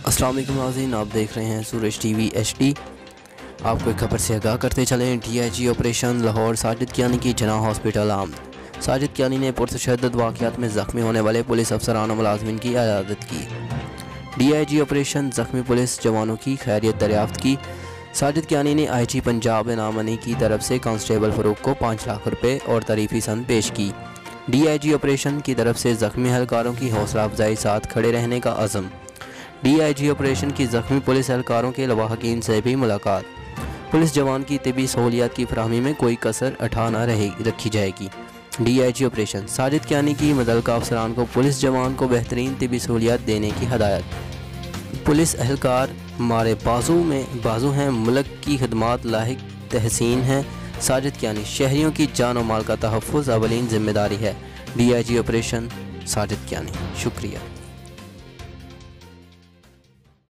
السلام علیکم ناظرین، آپ دیکھ رہے ہیں سورج ٹی وی HD۔ آپ کو ایک خبر سے آگاہ کرتے چلیں۔ DIG آپریشن لاہور ساجد کیانی کی جناح ہاسپٹل آمد۔ ساجد کیانی نے پرتشدد واقعات میں زخمی ہونے والے پولیس افسران و ملازمین کی عیادت کی۔ DIG آپریشن زخمی پولیس جوانوں کی خیریت دریافت کی۔ ساجد کیانی نے IG پنجاب انعام منی کی طرف سے کانسٹیبل فاروق کو 5 لاکھ روپے اور تعریفی سند پیش کی۔ DIG آپریشن کی طرف سے زخمی اہلکاروں کی حوصلہ افزائی ساتھ کھڑے رہنے کا عزم۔ DIG آپریشن کی زخمی پولیس اہلکاروں کے لواحقین سے بھی ملاقات۔ پولیس جوان کی طبی سہولیات کی فراہمی میں کوئی کسر اٹھا نہ رکھی جائے گی۔ DIG آپریشن ساجد کیانی کی متعلقہ افسران کو پولیس جوان کو بہترین طبی سہولیات دینے کی ہدایت۔ پولیس اہلکار ہمارے بازو ہیں، ملک کی خدمات لاحق تحسین ہیں۔ ساجد کیانی شہریوں کی جان و مال کا تحفظ اولین ذمہ داری ہے۔ DIG operation Sajid Kayani. شکریہ۔